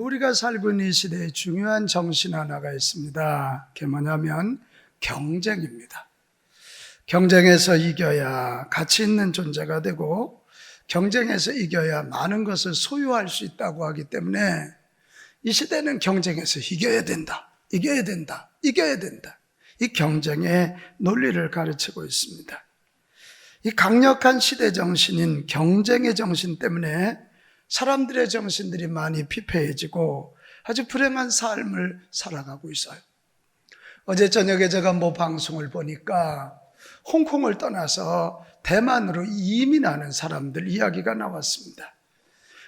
우리가 살고 있는 이 시대에 중요한 정신 하나가 있습니다. 그게 뭐냐면 경쟁입니다. 경쟁에서 이겨야 가치 있는 존재가 되고 경쟁에서 이겨야 많은 것을 소유할 수 있다고 하기 때문에 이 시대는 경쟁에서 이겨야 된다, 이겨야 된다, 이겨야 된다. 이 경쟁의 논리를 가르치고 있습니다. 이 강력한 시대 정신인 경쟁의 정신 때문에 사람들의 정신들이 많이 피폐해지고 아주 불행한 삶을 살아가고 있어요. 어제 저녁에 제가 방송을 보니까 홍콩을 떠나서 대만으로 이민하는 사람들 이야기가 나왔습니다.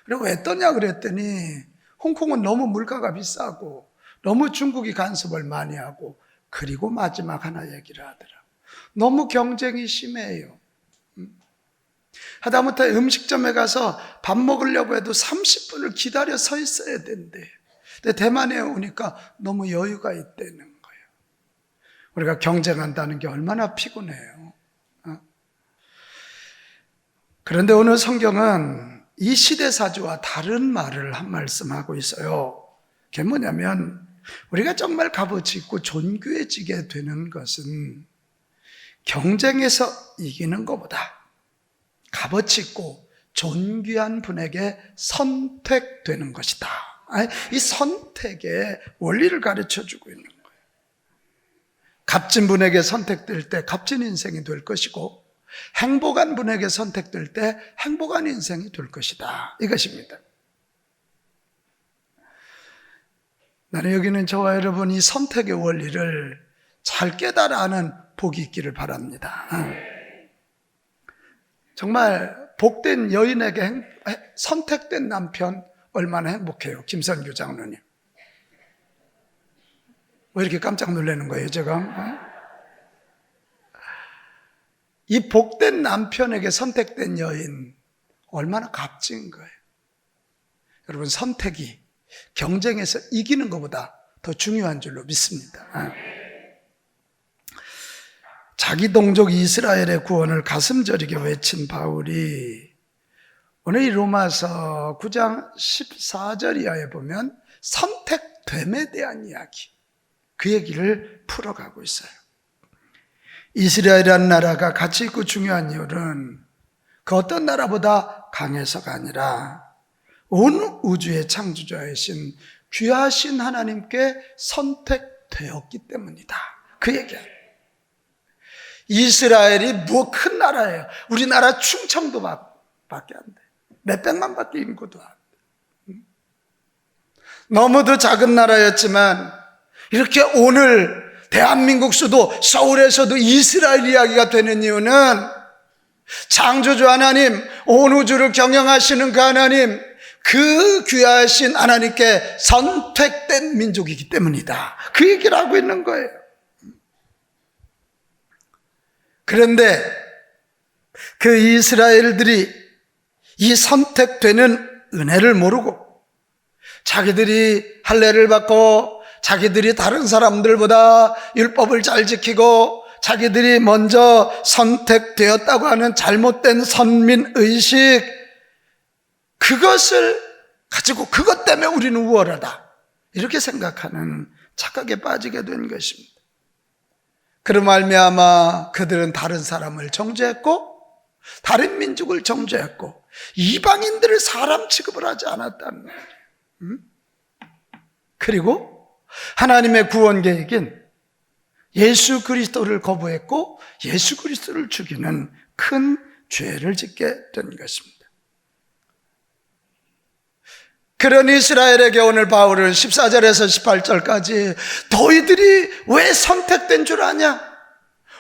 그리고 왜 떠냐 그랬더니 홍콩은 너무 물가가 비싸고 너무 중국이 간섭을 많이 하고 그리고 마지막 하나 얘기를 하더라고요. 너무 경쟁이 심해요. 하다못해 음식점에 가서 밥 먹으려고 해도 30분을 기다려 서 있어야 된대. 근데 대만에 오니까 너무 여유가 있다는 거예요. 우리가 경쟁한다는 게 얼마나 피곤해요. 그런데 오늘 성경은 이 시대사주와 다른 말을 한 말씀 하고 있어요. 그게 뭐냐면 우리가 정말 값어치 있고 존귀해지게 되는 것은 경쟁에서 이기는 것보다 값어치 있고 존귀한 분에게 선택되는 것이다. 이 선택의 원리를 가르쳐주고 있는 거예요. 값진 분에게 선택될 때 값진 인생이 될 것이고 행복한 분에게 선택될 때 행복한 인생이 될 것이다. 이것입니다. 나는 여기는 저와 여러분이 선택의 원리를 잘 깨달아하는 복이 있기를 바랍니다. 정말 복된 여인에게 선택된 남편 얼마나 행복해요. 김선규 장로님. 왜 이렇게 깜짝 놀라는 거예요, 제가? 이 복된 남편에게 선택된 여인 얼마나 값진 거예요. 여러분, 선택이 경쟁에서 이기는 것보다 더 중요한 줄로 믿습니다. 자기 동족 이스라엘의 구원을 가슴 저리게 외친 바울이 오늘 이 로마서 9장 14절 이하에 보면 선택됨에 대한 이야기, 그 얘기를 풀어가고 있어요. 이스라엘이라는 나라가 가치 있고 중요한 이유는 그 어떤 나라보다 강해서가 아니라 온 우주의 창조자이신 귀하신 하나님께 선택되었기 때문이다. 그 얘기예요. 이스라엘이 뭐 큰 나라예요. 우리나라 충청도 밖에 안 돼. 몇백만 밖에 인구도 안 돼. 너무도 작은 나라였지만 이렇게 오늘 대한민국 수도 서울에서도 이스라엘 이야기가 되는 이유는 창조주 하나님, 온 우주를 경영하시는 그 하나님, 그 귀하신 하나님께 선택된 민족이기 때문이다. 그 얘기를 하고 있는 거예요. 그런데 그 이스라엘들이 이 선택되는 은혜를 모르고 자기들이 할례를 받고 자기들이 다른 사람들보다 율법을 잘 지키고 자기들이 먼저 선택되었다고 하는 잘못된 선민의식, 그것을 가지고 그것 때문에 우리는 우월하다 이렇게 생각하는 착각에 빠지게 된 것입니다. 그로 말미암아 그들은 다른 사람을 정죄했고 다른 민족을 정죄했고 이방인들을 사람 취급을 하지 않았다는 거예요. 그리고 하나님의 구원 계획인 예수 그리스도를 거부했고 예수 그리스도를 죽이는 큰 죄를 짓게 된 것입니다. 그런 이스라엘에게 오늘 바울은 14절에서 18절까지 너희들이 왜 선택된 줄 아냐?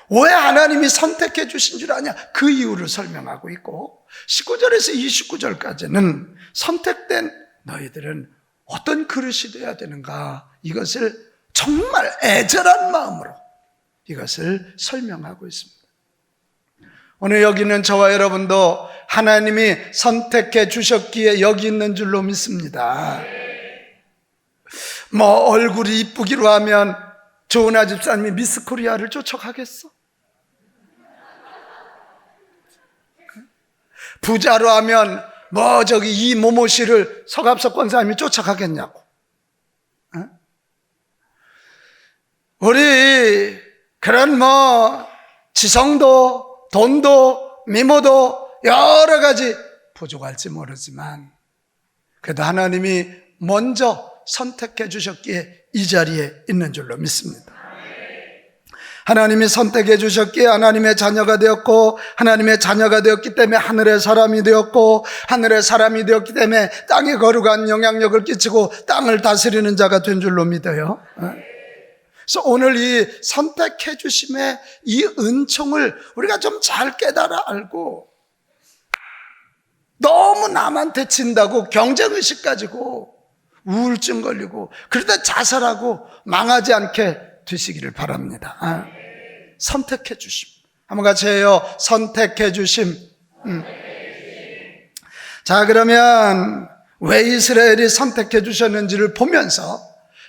왜 하나님이 선택해 주신 줄 아냐? 그 이유를 설명하고 있고 19절에서 29절까지는 선택된 너희들은 어떤 그릇이 되어야 되는가, 이것을 정말 애절한 마음으로 이것을 설명하고 있습니다. 오늘 여기 있는 저와 여러분도 하나님이 선택해 주셨기에 여기 있는 줄로 믿습니다. 얼굴이 이쁘기로 하면 조은아 집사님이 미스 코리아를 쫓아가겠어? 부자로 하면 이모모 씨를 서갑석 권사님이 쫓아가겠냐고. 우리 그런 지성도 돈도 미모도 여러 가지 부족할지 모르지만 그래도 하나님이 먼저 선택해 주셨기에 이 자리에 있는 줄로 믿습니다. 하나님이 선택해 주셨기에 하나님의 자녀가 되었고, 하나님의 자녀가 되었기 때문에 하늘의 사람이 되었고, 하늘의 사람이 되었기 때문에 땅에 거룩한 영향력을 끼치고 땅을 다스리는 자가 된 줄로 믿어요. 그래서 오늘 이 선택해 주심의 이 은총을 우리가 좀 잘 깨달아 알고, 너무 남한테 진다고 경쟁의식 가지고 우울증 걸리고 그러다 자살하고 망하지 않게 되시기를 바랍니다. 선택해 주심. 한번 같이 해요. 선택해 주심. 자, 그러면 왜 이스라엘이 선택해 주셨는지를 보면서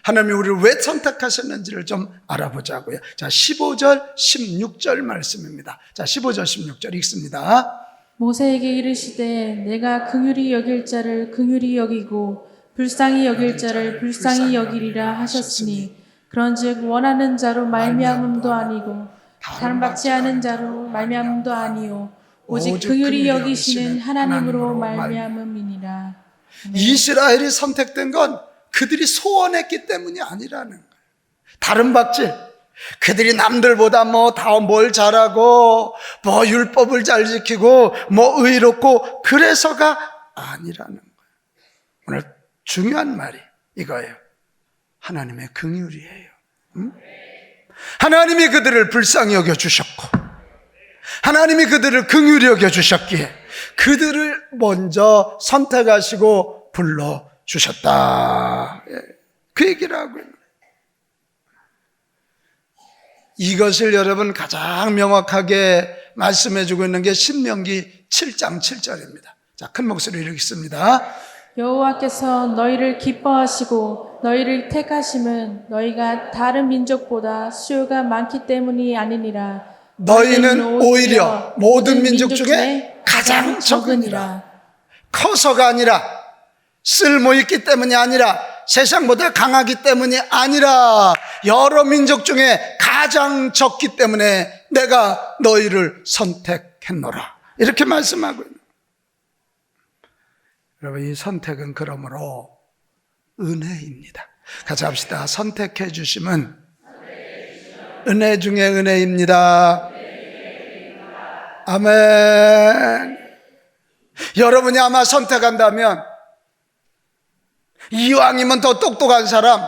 하나님이 우리를 왜 선택하셨는지를 좀 알아보자고요. 자, 15절, 16절 말씀입니다. 자, 15절, 16절 읽습니다. 모세에게 이르시되 내가 긍휼히 여길 자를 긍휼히 여기고 불쌍히 여길 자를 불쌍히 여기리라 하셨으니 그런즉 원하는 자로 말미암음도 아니고 사랑받지 않은 자로 말미암음도 아니요 오직 긍휼히 여기시는 하나님으로 말미암음이니라. 이스라엘이 선택된 건 그들이 소원했기 때문이 아니라는 거예요. 다른 박질, 그들이 남들보다 다 뭘 잘하고 율법을 잘 지키고 의롭고 그래서가 아니라는 거예요. 오늘 중요한 말이 이거예요. 하나님의 긍휼이에요. 하나님이 그들을 불쌍히 여겨주셨고 하나님이 그들을 긍휼히 여겨주셨기에 그들을 먼저 선택하시고 불러주셨다. 그 얘기를 하고 있는 거예요. 이것을 여러분 가장 명확하게 말씀해주고 있는 게 신명기 7장 7절입니다. 자, 큰 목소리로 읽습니다. 여호와께서 너희를 기뻐하시고 너희를 택하심은 너희가 다른 민족보다 수요가 많기 때문이 아니니라. 너희는 오히려 모든 민족 중에 가장 적으니라. 커서가 아니라 쓸모있기 때문이 아니라 세상보다 강하기 때문이 아니라 여러 민족 중에 가장 적기 때문에 내가 너희를 선택했노라. 이렇게 말씀하고 있는 거예요. 여러분, 이 선택은 그러므로 은혜입니다. 같이 합시다. 선택해 주심은 은혜 중에 은혜입니다. 아멘. 여러분이 아마 선택한다면 이왕이면 더 똑똑한 사람,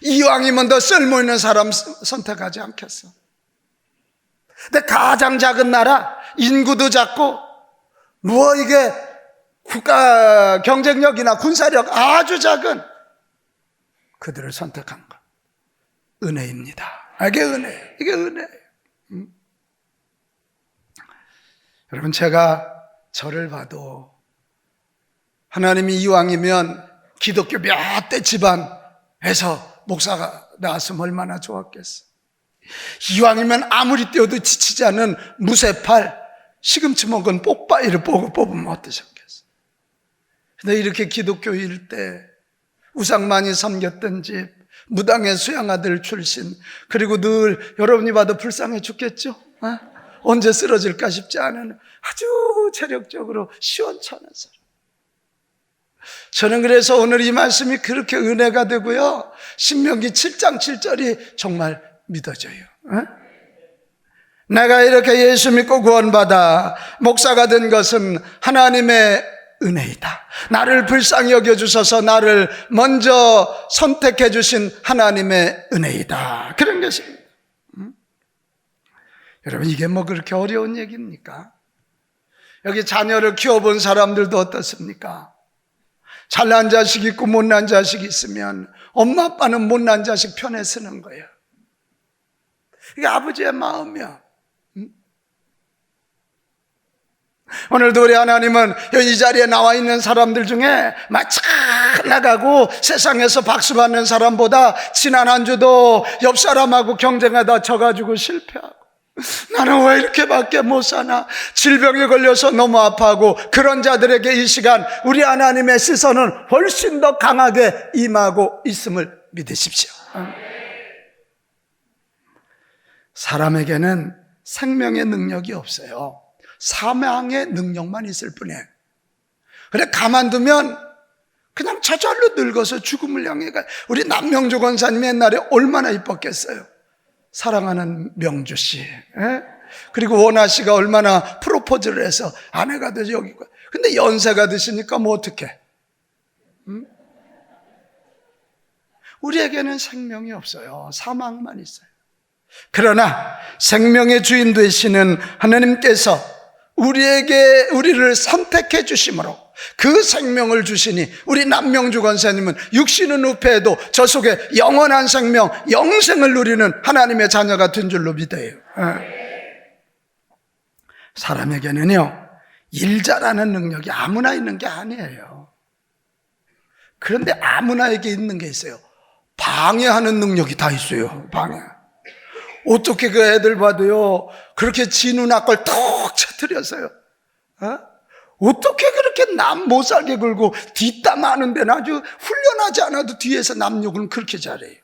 이왕이면 더 쓸모있는 사람 선택하지 않겠어. 근데 가장 작은 나라, 인구도 작고 이게 국가 경쟁력이나 군사력 아주 작은 그들을 선택한 것. 은혜입니다. 이게 은혜예요. 이게 은혜예요. 여러분, 제가 저를 봐도 하나님이 이왕이면 기독교 몇 대 집안에서 목사가 나왔으면 얼마나 좋았겠어. 이왕이면 아무리 뛰어도 지치지 않는 무쇠팔, 시금치 먹은 뽁바위를 뽑으면 어떠셨겠어. 근데 이렇게 기독교일 때 우상 많이 섬겼던 집, 무당의 수양아들 출신, 그리고 늘 여러분이 봐도 불쌍해 죽겠죠? 언제 쓰러질까 싶지 않은 아주 체력적으로 시원찮은 사람. 저는 그래서 오늘 이 말씀이 그렇게 은혜가 되고요, 신명기 7장 7절이 정말 믿어져요. 내가 이렇게 예수 믿고 구원받아 목사가 된 것은 하나님의 은혜이다. 나를 불쌍히 여겨주셔서 나를 먼저 선택해 주신 하나님의 은혜이다. 그런 것입니다. 여러분, 이게 그렇게 어려운 얘기입니까? 여기 자녀를 키워본 사람들도 어떻습니까? 잘난 자식 있고 못난 자식 있으면 엄마 아빠는 못난 자식 편에 쓰는 거예요. 이게 아버지의 마음이야. 오늘도 우리 하나님은 이 자리에 나와 있는 사람들 중에 잘 나가고 세상에서 박수 받는 사람보다 지난 한 주도 옆 사람하고 경쟁하다 져가지고 실패하고, 나는 왜 이렇게밖에 못 사나, 질병에 걸려서 너무 아파하고, 그런 자들에게 이 시간 우리 하나님의 시선은 훨씬 더 강하게 임하고 있음을 믿으십시오. 사람에게는 생명의 능력이 없어요. 사망의 능력만 있을 뿐이에요. 그래 가만두면 그냥 저절로 늙어서 죽음을 향해 가요. 우리 남명주 권사님 옛날에 얼마나 이뻤겠어요. 사랑하는 명주 씨, 그리고 원아 씨가 얼마나 프로포즈를 해서 아내가 되지 여기. 근데 연세가 드시니까 뭐 어떡해? 우리에게는 생명이 없어요. 사망만 있어요. 그러나 생명의 주인 되시는 하나님께서 우리를 선택해 주심으로 그 생명을 주시니 우리 남명주 권사님은 육신은 후패해도 저 속에 영원한 생명, 영생을 누리는 하나님의 자녀가 된 줄로 믿어요. 사람에게는요, 일 잘하는 능력이 아무나 있는 게 아니에요. 그런데 아무나에게 있는 게 있어요. 방해하는 능력이 다 있어요. 방해. 어떻게 그 애들 봐도요, 그렇게 진우 낙걸 톡 쳐뜨려서요. 어떻게 그렇게 남 못 살게 굴고 뒷담 하는 데는 아주 훈련하지 않아도 뒤에서 남 욕은 그렇게 잘해요.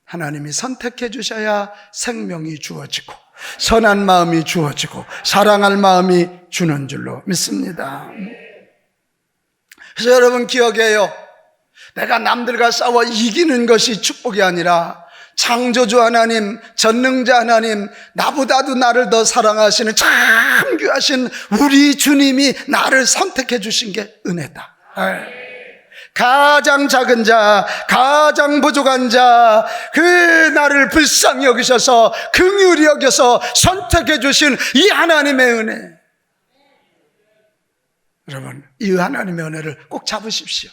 하나님이 선택해 주셔야 생명이 주어지고 선한 마음이 주어지고 사랑할 마음이 주는 줄로 믿습니다. 그래서 여러분 기억해요. 내가 남들과 싸워 이기는 것이 축복이 아니라 창조주 하나님, 전능자 하나님, 나보다도 나를 더 사랑하시는 참 귀하신 우리 주님이 나를 선택해 주신 게 은혜다. 가장 작은 자, 가장 부족한 자, 그 나를 불쌍히 여기셔서 긍휼히 여겨서 선택해 주신 이 하나님의 은혜. 여러분, 이 하나님의 은혜를 꼭 잡으십시오.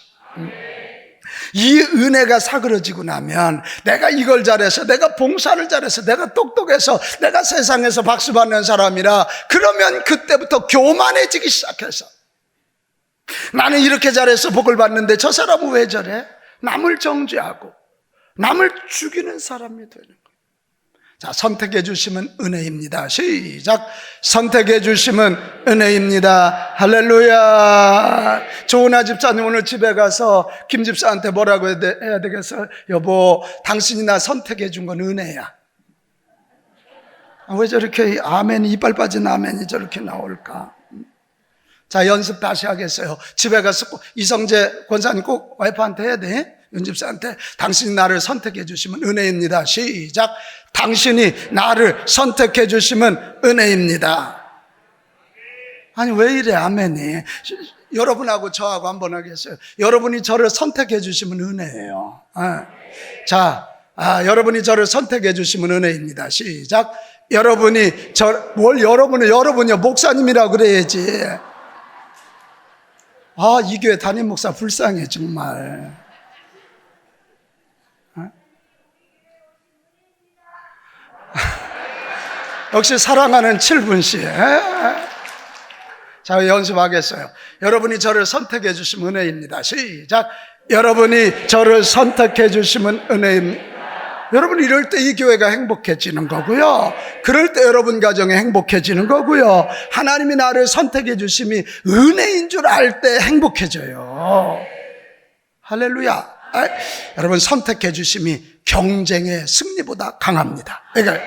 이 은혜가 사그러지고 나면 내가 이걸 잘해서, 내가 봉사를 잘해서, 내가 똑똑해서, 내가 세상에서 박수 받는 사람이라, 그러면 그때부터 교만해지기 시작해서 나는 이렇게 잘해서 복을 받는데 저 사람은 왜 저래? 남을 정죄하고 남을 죽이는 사람이 되는 거예요. 자, 선택해 주시면 은혜입니다. 시작. 선택해 주시면 은혜입니다. 할렐루야. 조은아 집사님 오늘 집에 가서 김 집사한테 뭐라고 해야 되겠어요? 여보, 당신이 나 선택해 준 건 은혜야. 왜 저렇게 아멘이, 이빨 빠진 아멘이 저렇게 나올까? 자, 연습 다시 하겠어요. 집에 가서 꼭 이성재 권사님 꼭 와이프한테 해야 돼. 윤집사한테 당신이 나를 선택해 주시면 은혜입니다. 시작. 당신이 나를 선택해 주시면 은혜입니다. 아니 왜 이래 아멘이. 여러분하고 저하고 한번 하겠어요. 여러분이 저를 선택해 주시면 은혜예요. 자, 여러분이 저를 선택해 주시면 은혜입니다. 시작. 여러분이 여러분이요 목사님이라고 그래야지. 이 교회 담임 목사 불쌍해 정말. 역시 사랑하는 7분씨. 자, 연습하겠어요. 여러분이 저를 선택해 주시면 은혜입니다. 시작. 여러분이 저를 선택해 주시면 은혜입니다. 여러분 이럴 때 이 교회가 행복해지는 거고요. 그럴 때 여러분 가정이 행복해지는 거고요. 하나님이 나를 선택해 주심이 은혜인 줄 알 때 행복해져요. 할렐루야. 여러분 선택해 주심이 경쟁의 승리보다 강합니다. 그러니까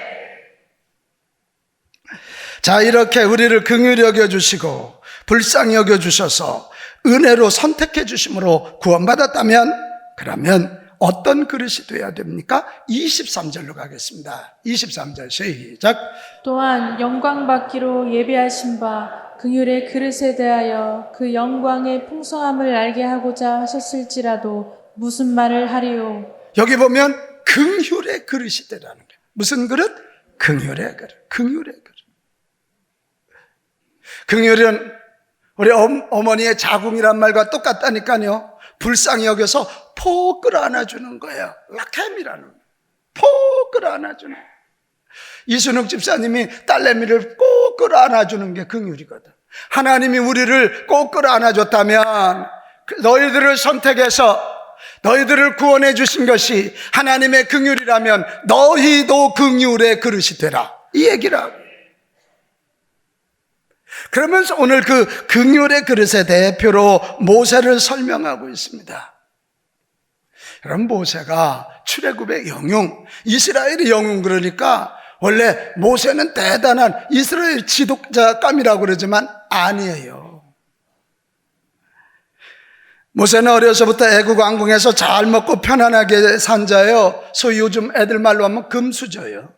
자, 이렇게 우리를 긍휼히 여겨주시고 불쌍히 여겨주셔서 은혜로 선택해 주심으로 구원받았다면 그러면 어떤 그릇이 되어야 됩니까? 23절로 가겠습니다. 23절 시작. 또한 영광 받기로 예비하신 바 긍휼의 그릇에 대하여 그 영광의 풍성함을 알게 하고자 하셨을지라도 무슨 말을 하리요? 여기 보면 긍휼의 그릇이 되라는 거예요. 무슨 그릇? 긍휼의 그릇. 긍휼의 그릇. 긍휼은 우리 어머니의 자궁이란 말과 똑같다니까요. 불쌍히 여겨서 폭 끌어안아주는 거예요. 라켐이라는 거예요. 폭 끌어안아주는 거예요. 이순욱 집사님이 딸내미를 꼭 끌어안아주는 게 긍휼이거든. 하나님이 우리를 꼭 끌어안아줬다면 너희들을 선택해서 너희들을 구원해 주신 것이 하나님의 긍휼이라면 너희도 긍휼의 그릇이 되라, 이 얘기라고. 그러면서 오늘 그 긍휼의 그릇의 대표로 모세를 설명하고 있습니다. 그럼 모세가 출애굽의 영웅, 이스라엘의 영웅 그러니까 원래 모세는 대단한 이스라엘 지도자감이라고 그러지만 아니에요. 모세는 어려서부터 애국 왕궁에서 잘 먹고 편안하게 산 자예요. 소위 요즘 애들 말로 하면 금수저예요.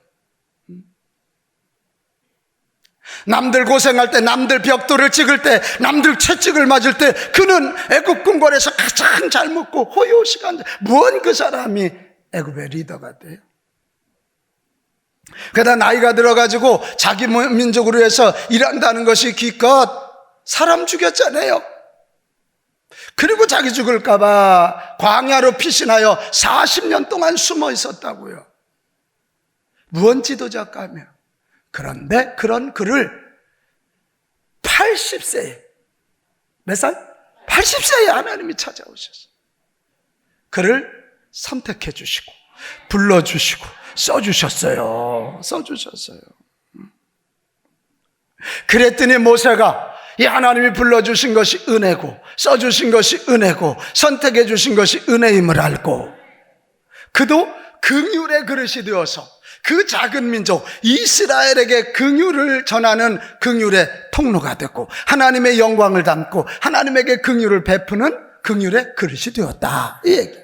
남들 고생할 때, 남들 벽돌을 찍을 때, 남들 채찍을 맞을 때 그는 애국 궁궐에서 가장 잘 먹고 호요시간, 뭔 그 사람이 애국의 리더가 돼요? 게다가 나이가 들어가지고 자기 민족으로 해서 일한다는 것이 기껏 사람 죽였잖아요. 그리고 자기 죽을까봐 광야로 피신하여 40년 동안 숨어 있었다고요. 무언 지도자감이요. 그런데 그런 그를 80세에, 몇 살? 80세에 하나님이 찾아오셨어요. 그를 선택해 주시고 불러주시고 써주셨어요. 그랬더니 모세가 이 하나님이 불러주신 것이 은혜고 써주신 것이 은혜고 선택해 주신 것이 은혜임을 알고 그도 긍휼의 그릇이 되어서 그 작은 민족 이스라엘에게 긍휼을 전하는 긍휼의 통로가 되고 하나님의 영광을 담고 하나님에게 긍휼을 베푸는 긍휼의 그릇이 되었다, 이 얘기.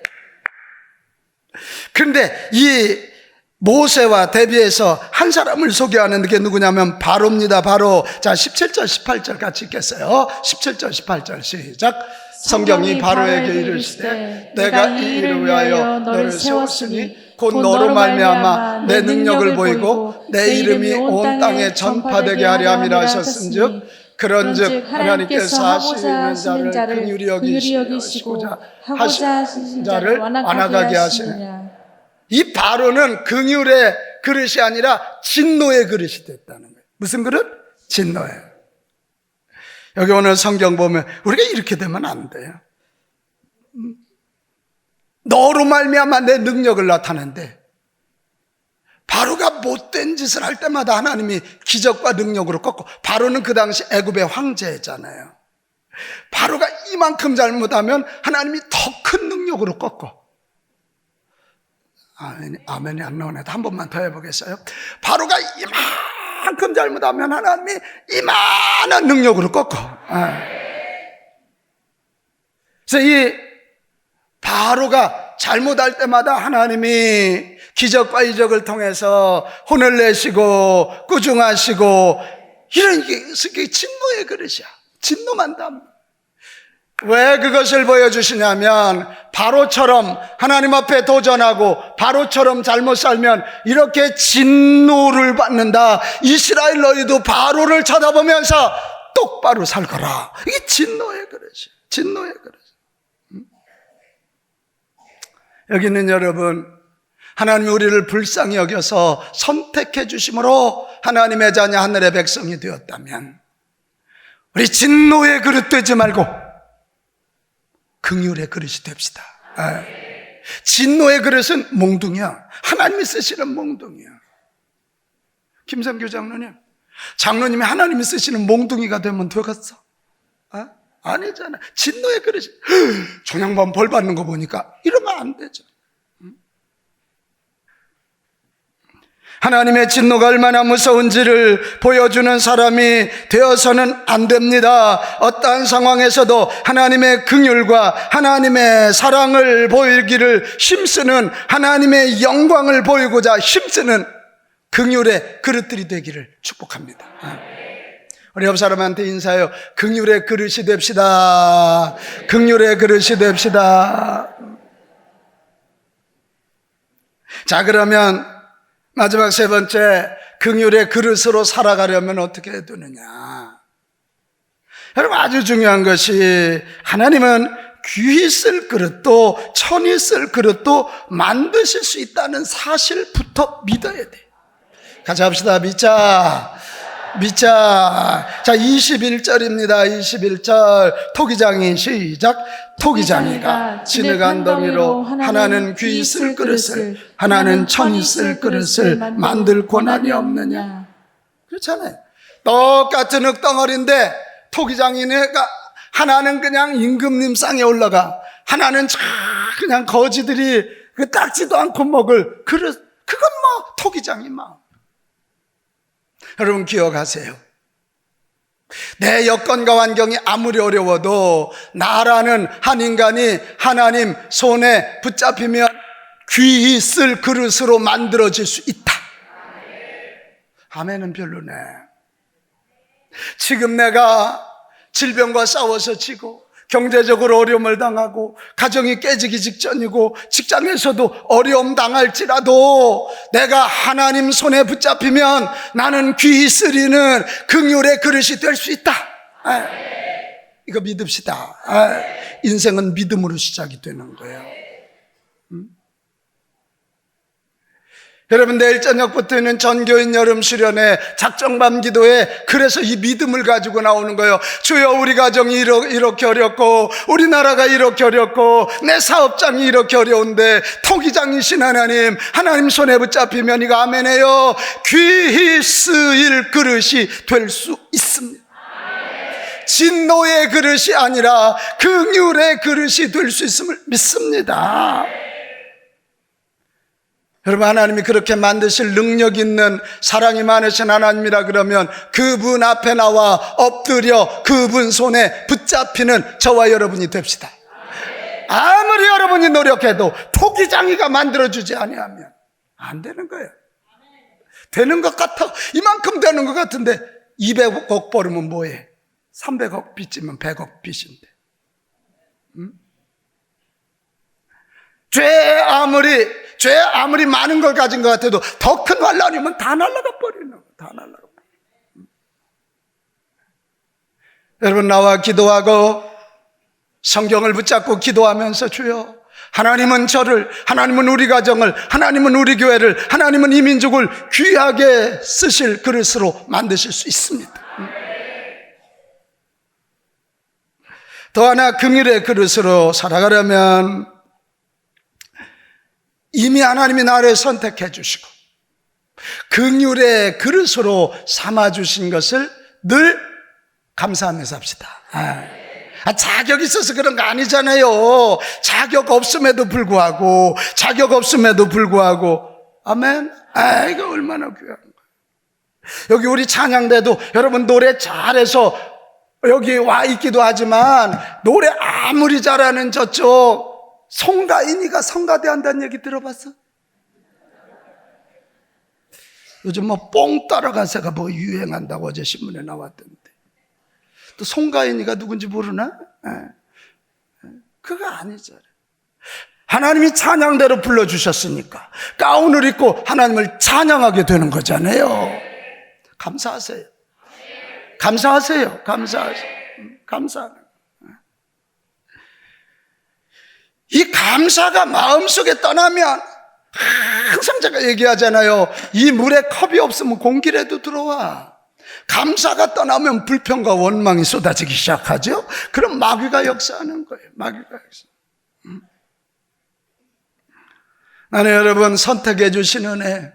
그런데 이 모세와 대비해서 한 사람을 소개하는 게 누구냐면 바로입니다. 바로. 자, 17절 18절 같이 읽겠어요. 17절 18절 시작. 성경이 바로에게 이르시되 내가 이 일을 위하여 너를 세웠으니 곧 너로 말미암아 내 능력을 보이고 내 이름이 온 땅에 전파되게 하려 함이라 하셨은즉 그런즉 하나님께서 하시는 자를 긍휼히 여기시고자 하신 자를 완악하게 하시느냐. 이 바로는 긍휼의 그릇이 아니라 진노의 그릇이 됐다는 거예요. 무슨 그릇? 진노예요. 여기 오늘 성경 보면 우리가 이렇게 되면 안 돼요. 너로 말미암아 내 능력을 나타낸대. 바로가 못된 짓을 할 때마다 하나님이 기적과 능력으로 꺾고, 바로는 그 당시 애굽의 황제잖아요. 바로가 이만큼 잘못하면 하나님이 더 큰 능력으로 꺾어. 아멘이 안 나오네. 한 번만 더 해보겠어요? 바로가 이만큼 잘못하면 하나님이 이만한 능력으로 꺾어. 그래서 이 바로가 잘못할 때마다 하나님이 기적과 이적을 통해서 혼을 내시고 꾸중하시고, 이런 게 진노의 그릇이야. 진노만 담. 왜 그것을 보여주시냐면 바로처럼 하나님 앞에 도전하고 바로처럼 잘못 살면 이렇게 진노를 받는다. 이스라엘 너희도 바로를 쳐다보면서 똑바로 살거라. 이게 진노의 그릇이에요. 진노의 그릇. 여기 있는 여러분, 하나님이 우리를 불쌍히 여겨서 선택해 주심으로 하나님의 자녀 하늘의 백성이 되었다면 우리 진노의 그릇 되지 말고 긍휼의 그릇이 됩시다. 진노의 그릇은 몽둥이야. 하나님이 쓰시는 몽둥이야. 김성규 장로님이 하나님이 쓰시는 몽둥이가 되면 되겠어? 아니잖아. 진노의 그릇이 종양반 벌 받는 거 보니까 이러면 안 되죠. 하나님의 진노가 얼마나 무서운지를 보여주는 사람이 되어서는 안 됩니다. 어떠한 상황에서도 하나님의 긍휼과 하나님의 사랑을 보이기를 힘쓰는, 하나님의 영광을 보이고자 힘쓰는 긍휼의 그릇들이 되기를 축복합니다. 우리 옆 사람한테 인사해요. 긍휼의 그릇이 됩시다. 긍휼의 그릇이 됩시다. 자, 그러면 마지막 세 번째, 긍휼의 그릇으로 살아가려면 어떻게 해야 되느냐. 여러분, 아주 중요한 것이 하나님은 귀히 쓸 그릇도 천히 쓸 그릇도 만드실 수 있다는 사실부터 믿어야 돼. 같이 합시다. 믿자. 자, 21절입니다. 21절 토기장이 시작. 토기장이가 진흙한 덩이로 하나는 귀히 쓸 그릇을, 하나는 천히 쓸 그릇을 만들 권한이 없느냐. 그렇잖아요. 똑같은 흙덩어리인데 토기장이가 하나는 그냥 임금님 상에 올라가, 하나는 그냥 거지들이 그 닦지도 않고 먹을 그릇, 그건 뭐 토기장이 마음. 여러분 기억하세요. 내 여건과 환경이 아무리 어려워도 나라는 한 인간이 하나님 손에 붙잡히면 귀히 쓸 그릇으로 만들어질 수 있다. 아멘은 별로네. 지금 내가 질병과 싸워서 지고 경제적으로 어려움을 당하고 가정이 깨지기 직전이고 직장에서도 어려움 당할지라도 내가 하나님 손에 붙잡히면 나는 귀히 쓰리는 긍휼의 그릇이 될 수 있다. 이거 믿읍시다. 인생은 믿음으로 시작이 되는 거예요. 여러분 내일 저녁부터 있는 전교인 여름 수련회 작정밤 기도에 그래서 이 믿음을 가지고 나오는 거예요. 주여 우리 가정이 이렇게 어렵고 우리나라가 이렇게 어렵고 내 사업장이 이렇게 어려운데 토기장이신 하나님 손에 붙잡히면 이거 아멘해요. 귀히 쓰일 그릇이 될 수 있습니다. 진노의 그릇이 아니라 긍휼의 그릇이 될 수 있음을 믿습니다. 여러분 하나님이 그렇게 만드실 능력 있는 사랑이 많으신 하나님이라 그러면 그분 앞에 나와 엎드려 그분 손에 붙잡히는 저와 여러분이 됩시다. 아무리 여러분이 노력해도 토기장이가 만들어주지 아니하면 안 되는 거예요. 되는 것 같아. 이만큼 되는 것 같은데 200억 벌으면 뭐해? 300억 빚지면 100억 빚인데. 죄 아무리 많은 걸 가진 것 같아도 더 큰 환란이면 다 날아가 버리는 거예요. 다 날아가 버리는. 여러분 나와 기도하고 성경을 붙잡고 기도하면서 주여 하나님은 저를, 하나님은 우리 가정을, 하나님은 우리 교회를, 하나님은 이 민족을 귀하게 쓰실 그릇으로 만드실 수 있습니다. 더 하나 긍휼의 그릇으로 살아가려면 이미 하나님이 나를 선택해 주시고 긍휼의 그릇으로 삼아주신 것을 늘 감사하면서 합시다. 자격 있어서 그런 거 아니잖아요. 자격 없음에도 불구하고 아멘. 이거 얼마나 귀한 거예요. 여기 우리 찬양대도 여러분 노래 잘해서 여기 와 있기도 하지만 노래 아무리 잘하는 저쪽 송가인이가 성가대 한다는 얘기 들어봤어? 요즘 뭐 뽕 따라가세가 뭐 유행한다고 어제 신문에 나왔던데 또 송가인이가 누군지 모르나? 그거 아니잖아요. 하나님이 찬양대로 불러주셨으니까 가운을 입고 하나님을 찬양하게 되는 거잖아요. 감사하세요. 감사하세요. 감사하는. 이 감사가 마음속에 떠나면 항상 제가 얘기하잖아요. 이 물에 컵이 없으면 공기라도 들어와. 감사가 떠나면 불평과 원망이 쏟아지기 시작하죠. 그럼 마귀가 역사하는 거예요. 마귀가 역사. 나는 여러분 선택해 주신 은혜,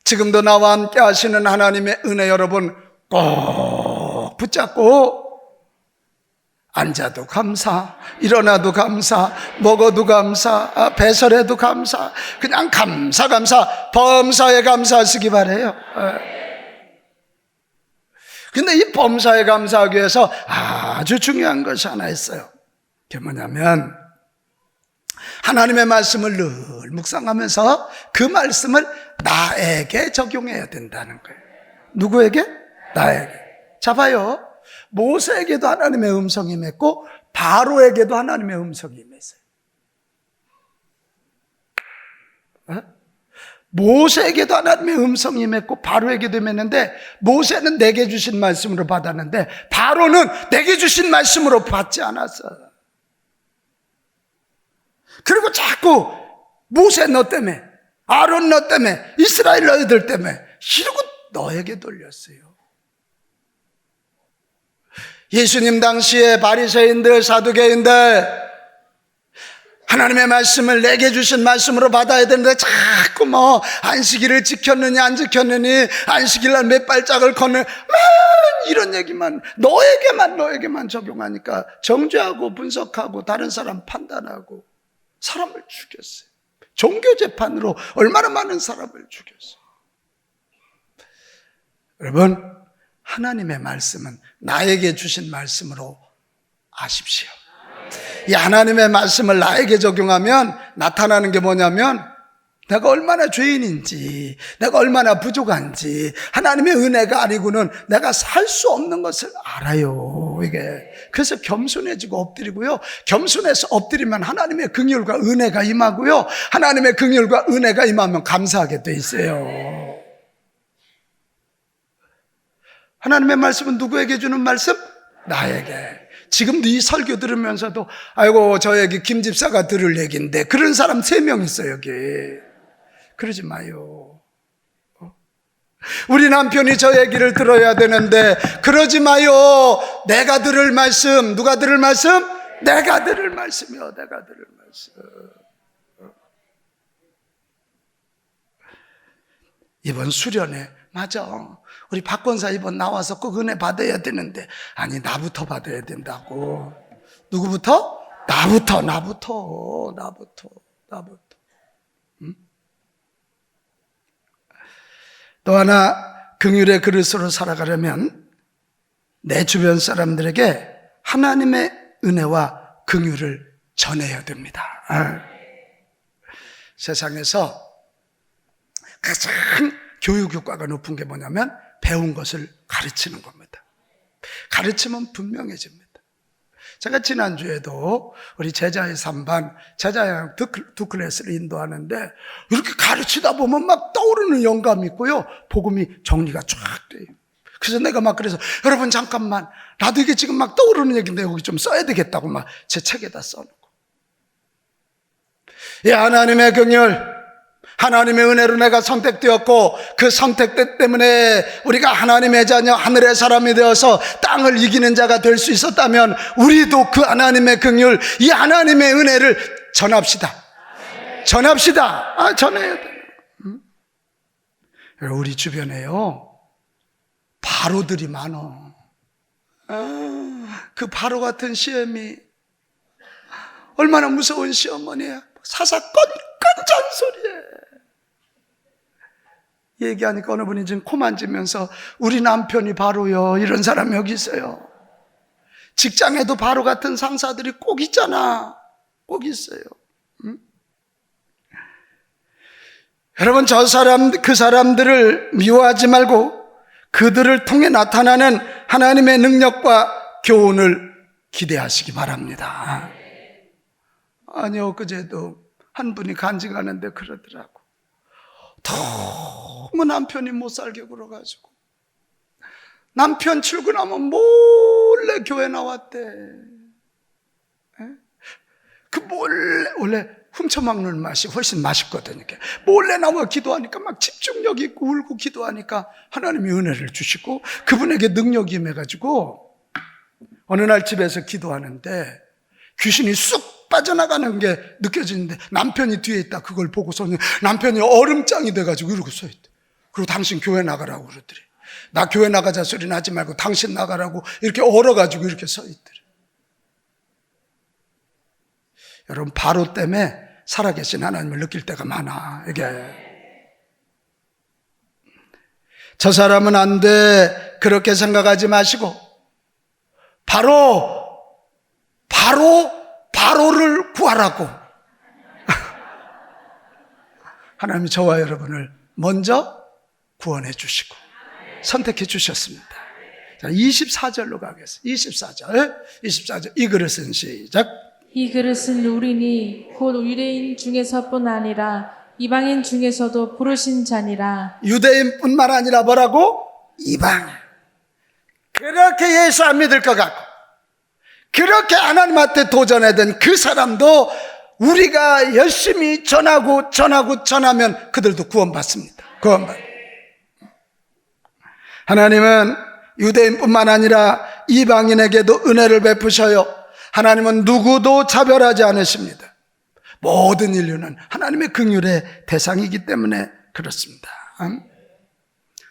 지금도 나와 함께 하시는 하나님의 은혜 여러분 꼭 붙잡고 앉아도 감사, 일어나도 감사, 먹어도 감사, 배설해도 감사, 그냥 감사 범사에 감사하시기 바래요. 근데 이 범사에 감사하기 위해서 아주 중요한 것이 하나 있어요. 그게 뭐냐면 하나님의 말씀을 늘 묵상하면서 그 말씀을 나에게 적용해야 된다는 거예요. 누구에게? 나에게. 자 봐요. 모세에게도 하나님의 음성이 임했고 바로에게도 하나님의 음성이 임했어요. 모세에게도 하나님의 음성이 임했고 바로에게도 임했는데 모세는 내게 주신 말씀으로 받았는데 바로는 내게 주신 말씀으로 받지 않았어. 그리고 자꾸 모세 너 때문에, 아론 너 때문에, 이스라엘 너희들 때문에 이러고 너에게 돌렸어요. 예수님 당시에 바리새인들, 사두개인들 하나님의 말씀을 내게 주신 말씀으로 받아야 되는데 자꾸 뭐 안식일을 지켰느니 안 지켰느니 안식일 날 몇 발짝을 걷는 이런 얘기만 너에게만 적용하니까 정죄하고 분석하고 다른 사람 판단하고 사람을 죽였어요. 종교 재판으로 얼마나 많은 사람을 죽였어요. 여러분, 하나님의 말씀은 나에게 주신 말씀으로 아십시오. 이 하나님의 말씀을 나에게 적용하면 나타나는 게 뭐냐면 내가 얼마나 죄인인지, 내가 얼마나 부족한지, 하나님의 은혜가 아니고는 내가 살 수 없는 것을 알아요. 이게 그래서 겸손해지고 엎드리고요. 겸손해서 엎드리면 하나님의 긍휼과 은혜가 임하고요. 하나님의 긍휼과 은혜가 임하면 감사하게 돼 있어요. 하나님의 말씀은 누구에게 주는 말씀? 나에게. 지금도 이 설교 들으면서도 아이고 저 얘기 김 집사가 들을 얘기인데 그런 사람 3명 있어요 여기. 그러지 마요. 우리 남편이 저 얘기를 들어야 되는데 그러지 마요. 내가 들을 말씀. 누가 들을 말씀? 내가 들을 말씀이요. 내가 들을 말씀. 이번 수련회 맞아. 우리 박권사 이번 나와서 꼭 은혜 받아야 되는데 아니 나부터 받아야 된다고. 누구부터? 나부터. 응? 또 하나 긍휼의 그릇으로 살아가려면 내 주변 사람들에게 하나님의 은혜와 긍휼을 전해야 됩니다. 세상에서 가장 교육 효과가 높은 게 뭐냐면 배운 것을 가르치는 겁니다. 가르치면 분명해집니다. 제가 지난주에도 우리 제자의 3반 제자의 두 클래스를 인도하는데 이렇게 가르치다 보면 막 떠오르는 영감이 있고요. 복음이 정리가 쫙 돼요. 그래서 내가 막 그래서 여러분 잠깐만 나도 이게 지금 막 떠오르는 얘기인데 여기 좀 써야 되겠다고 막 제 책에다 써놓고 이 하나님의 긍휼 하나님의 은혜로 내가 선택되었고 그 선택 때문에 우리가 하나님의 자녀 하늘의 사람이 되어서 땅을 이기는 자가 될 수 있었다면 우리도 그 하나님의 긍휼 이 하나님의 은혜를 전합시다. 전해야 돼요. 우리 주변에요 바로들이 많어. 그 바로 같은 시험이 얼마나 무서운 시어머니야. 사사건건 잔소리에 얘기하니까 어느 분이 지금 코 만지면서 우리 남편이 바로요 이런 사람이 여기 있어요. 직장에도 바로 같은 상사들이 꼭 있잖아. 꼭 있어요. 응? 여러분 그 사람들을 미워하지 말고 그들을 통해 나타나는 하나님의 능력과 교훈을 기대하시기 바랍니다. 아니요, 그제도 한 분이 간증하는데 그러더라고. 너무 남편이 못 살게 굴어가지고 남편 출근하면 몰래 교회 나왔대. 그 몰래 원래 훔쳐먹는 맛이 훨씬 맛있거든요. 몰래 나와 기도하니까 막 집중력 있고 울고 기도하니까 하나님이 은혜를 주시고 그분에게 능력이 임해가지고 어느 날 집에서 기도하는데 귀신이 쑥 빠져나가는 게 느껴지는데 남편이 뒤에 있다. 그걸 보고서는 남편이 얼음장이 돼가지고 이러고 서있대. 그리고 당신 교회 나가라고 그러더래. 나 교회 나가자 소리는 하지 말고 당신 나가라고 이렇게 얼어가지고 이렇게 서있더래. 여러분 바로 때문에 살아계신 하나님을 느낄 때가 많아. 이게 저 사람은 안 돼 그렇게 생각하지 마시고 바로를 구하라고 하나님이 저와 여러분을 먼저 구원해 주시고 선택해 주셨습니다. 자, 24절로 가겠습니다. 24절 이 그릇은 시작. 이 그릇은 우리니 곧 유대인 중에서뿐 아니라 이방인 중에서도 부르신 자니라. 유대인뿐만 아니라 뭐라고? 이방. 그렇게 예수 안 믿을 것 같고 그렇게 하나님한테 도전하던 그 사람도 우리가 열심히 전하면 그들도 구원받습니다. 하나님은 유대인뿐만 아니라 이방인에게도 은혜를 베푸셔요. 하나님은 누구도 차별하지 않으십니다. 모든 인류는 하나님의 긍휼의 대상이기 때문에 그렇습니다.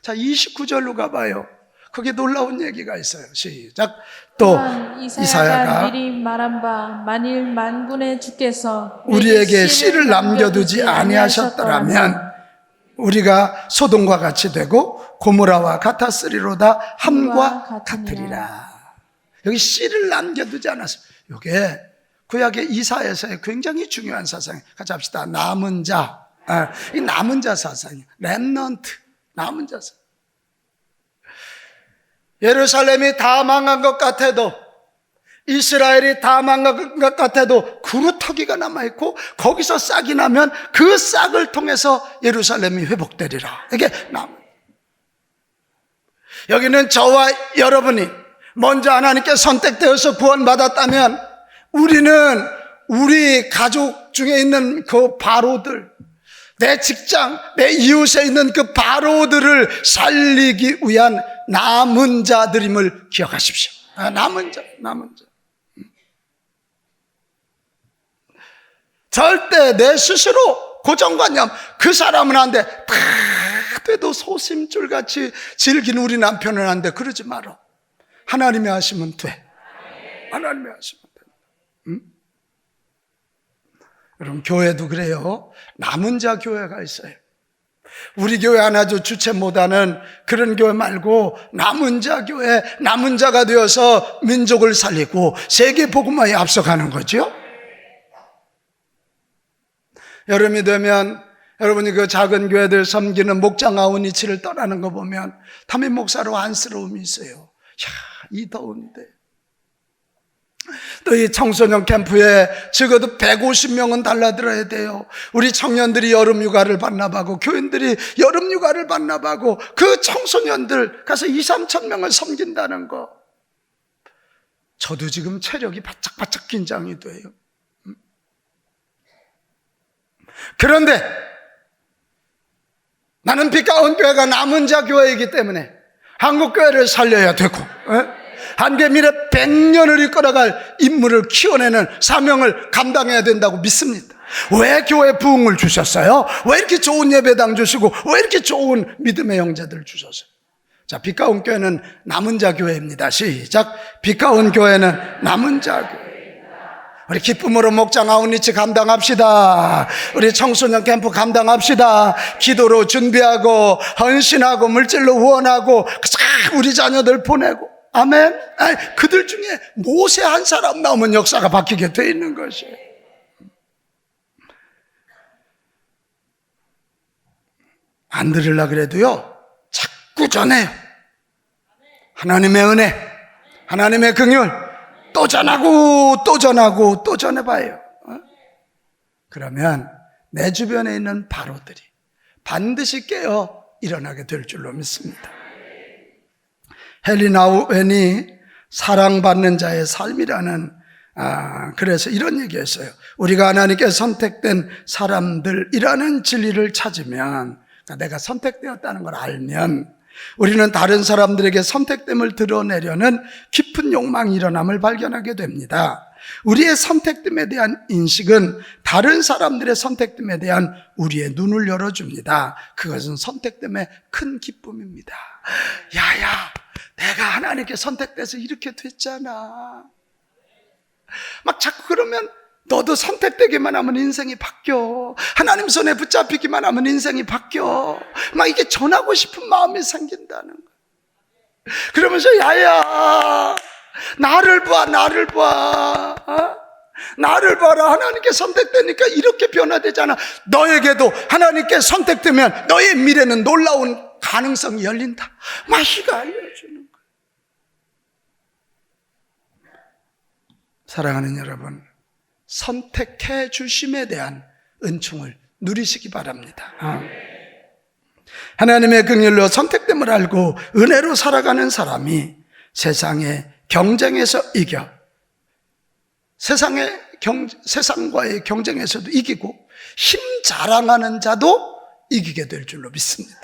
자, 29절로 가봐요. 거기에 놀라운 얘기가 있어요. 시작. 또 또한 이사야가 미리 말한 바 만일 만군의 주께서 우리에게 씨를 남겨두지 아니하셨더라면 우리가 소돔과 같이 되고 고모라와 같았으리로다. 함과 같으리라. 여기 씨를 남겨두지 않았어요. 이게 구약의 이사야서의 굉장히 중요한 사상이에요. 같이 합시다. 남은 자. 이 남은 자 사상이에요. 렘넌트. 남은 자 사상. 예루살렘이 다 망한 것 같아도, 이스라엘이 다 망한 것 같아도 구루터기가 남아있고 거기서 싹이 나면 그 싹을 통해서 예루살렘이 회복되리라. 이게 여기는 저와 여러분이 먼저 하나님께 선택되어서 구원받았다면 우리는 우리 가족 중에 있는 그 바로들, 내 직장, 내 이웃에 있는 그 바로들을 살리기 위한 남은 자들임을 기억하십시오. 남은 자. 절대 내 스스로 고정관념, 그 사람은 안 돼, 다 돼도 소심줄같이 즐긴 우리 남편은 안 돼, 그러지 마라. 하나님이 하시면 돼. 하나님이 하시면 돼. 여러분, 교회도 그래요. 남은 자 교회가 있어요. 우리 교회 하나 주체 못하는 그런 교회 말고 남은 자 교회, 남은 자가 되어서 민족을 살리고 세계 복음화에 앞서가는 거죠. 여름이 되면 여러분이 그 작은 교회들 섬기는 목장 아우니치를 떠나는 거 보면 담임 목사로 안쓰러움이 있어요. 야, 이 더운데. 또 이 청소년 캠프에 적어도 150명은 달라들어야 돼요. 우리 청년들이 여름 휴가를 반납하고 교인들이 여름 휴가를 반납하고 그 청소년들 가서 2, 3천 명을 섬긴다는 거. 저도 지금 체력이 바짝바짝 긴장이 돼요. 그런데 나는 빛 가운 교회가 남은 자 교회이기 때문에 한국 교회를 살려야 되고, 한계 미래 100년을 이끌어갈 인물을 키워내는 사명을 감당해야 된다고 믿습니다. 왜 교회 부흥을 주셨어요? 왜 이렇게 좋은 예배당 주시고 왜 이렇게 좋은 믿음의 형제들 주셨어요? 자, 빛 가운 교회는 남은 자 교회입니다. 시작. 빛 가운 교회는 남은 자 교회. 우리 기쁨으로 목장 아웃리치 감당합시다. 우리 청소년 캠프 감당합시다. 기도로 준비하고 헌신하고 물질로 후원하고 우리 자녀들 보내고. 아멘. 그들 중에 모세 한 사람 나오면 역사가 바뀌게 돼 있는 것이에요. 안 들으려고 그래도요, 자꾸 전해요. 하나님의 은혜, 하나님의 긍휼 또 전하고 또 전하고 또 전해봐요. 그러면 내 주변에 있는 바로들이 반드시 깨어 일어나게 될 줄로 믿습니다. 헨리 나우엔이 사랑받는 자의 삶이라는, 그래서 이런 얘기했어요. 우리가 하나님께 선택된 사람들이라는 진리를 찾으면, 그러니까 내가 선택되었다는 걸 알면 우리는 다른 사람들에게 선택됨을 드러내려는 깊은 욕망이 일어남을 발견하게 됩니다. 우리의 선택됨에 대한 인식은 다른 사람들의 선택됨에 대한 우리의 눈을 열어줍니다. 그것은 선택됨의 큰 기쁨입니다. 야야, 내가 하나님께 선택돼서 이렇게 됐잖아. 막 자꾸 그러면 너도 선택되기만 하면 인생이 바뀌어. 하나님 손에 붙잡히기만 하면 인생이 바뀌어. 막 이게 전하고 싶은 마음이 생긴다는 거야. 그러면서 야야, 나를 봐. 나를 봐라. 하나님께 선택되니까 이렇게 변화되잖아. 너에게도 하나님께 선택되면 너의 미래는 놀라운 가능성이 열린다. 막 이거 알려주는 거야. 사랑하는 여러분, 선택해 주심에 대한 은총을 누리시기 바랍니다. 하나님의 긍휼로 선택됨을 알고 은혜로 살아가는 사람이 세상의 경쟁에서 이겨, 세상과의 경쟁에서도 이기고 힘 자랑하는 자도 이기게 될 줄로 믿습니다.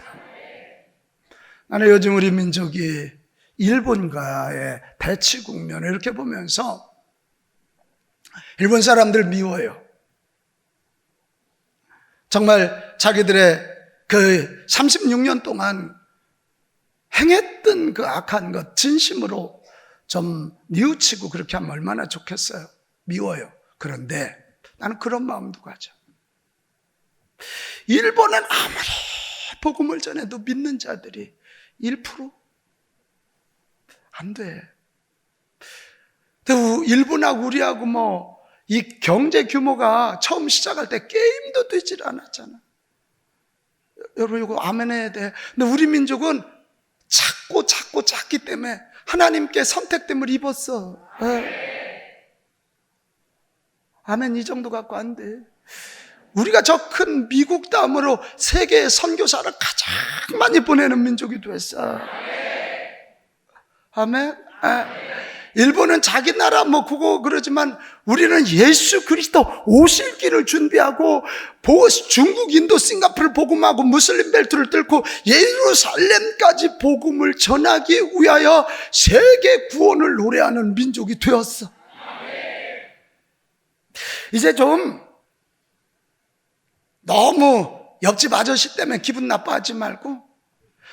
나는 요즘 우리 민족이 일본과의 대치 국면을 이렇게 보면서 일본 사람들 미워요. 정말 자기들의 그 36년 동안 행했던 그 악한 것 진심으로 좀 뉘우치고 그렇게 하면 얼마나 좋겠어요. 미워요. 그런데 나는 그런 마음도 가져. 일본은 아무리 복음을 전해도 믿는 자들이 1%? 안 돼. 일본하고 우리하고 뭐 이 경제 규모가 처음 시작할 때 게임도 되질 않았잖아. 여러분 이거 아멘 해야 돼. 근데 우리 민족은 작기 때문에 하나님께 선택됨을 입었어. 아멘. 이 정도 갖고 안 돼. 우리가 저 큰 미국 다음으로 세계의 선교사를 가장 많이 보내는 민족이 됐어. 아멘. 일본은 자기 나라 뭐 그거 그러지만 우리는 예수 그리스도 오실 길을 준비하고 중국, 인도, 싱가포르 복음하고 무슬림 벨트를 뚫고 예루살렘까지 복음을 전하기 위하여 세계 구원을 노래하는 민족이 되었어. 이제 좀 너무 옆집 아저씨 때문에 기분 나빠하지 말고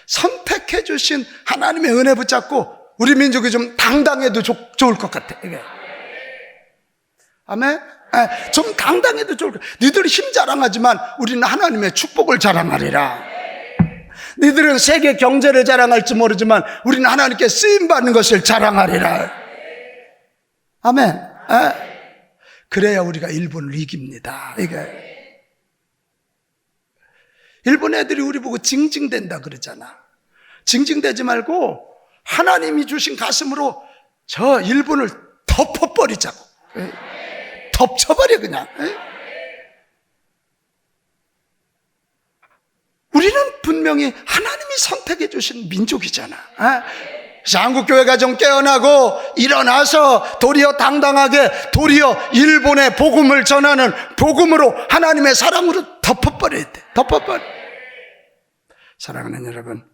선택해 주신 하나님의 은혜 붙잡고 우리 민족이 좀 당당해도 좋을 것 같아. 이게. 아멘? 좀 당당해도 좋을 것 같아. 니들이 힘 자랑하지만 우리는 하나님의 축복을 자랑하리라. 니들은 세계 경제를 자랑할지 모르지만 우리는 하나님께 쓰임받는 것을 자랑하리라. 아멘? 그래야 우리가 일본을 이깁니다. 이게. 일본 애들이 우리 보고 징징댄다 그러잖아. 징징대지 말고 하나님이 주신 가슴으로 저 일본을 덮어버리자고. 덮쳐버려 그냥. 우리는 분명히 하나님이 선택해 주신 민족이잖아. 한국교회가 좀 깨어나고 일어나서 도리어 당당하게 도리어 일본의 복음을 전하는 복음으로 하나님의 사랑으로 덮어버려야 돼. 덮어버려. 사랑하는 여러분,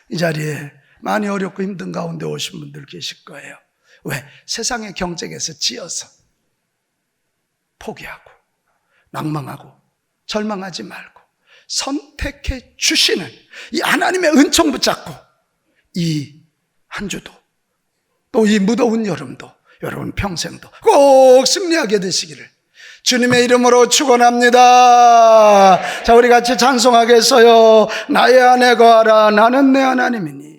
이 자리에 많이 어렵고 힘든 가운데 오신 분들 계실 거예요. 왜? 세상의 경쟁에서 지어서 포기하고 낭망하고 절망하지 말고 선택해 주시는 이 하나님의 은총 붙잡고 이 한 주도 또 이 무더운 여름도 여러분 평생도 꼭 승리하게 되시기를 주님의 이름으로 축원합니다. 자, 우리 같이 찬송하겠어요. 나의 안에 거하라 나는 내 하나님이니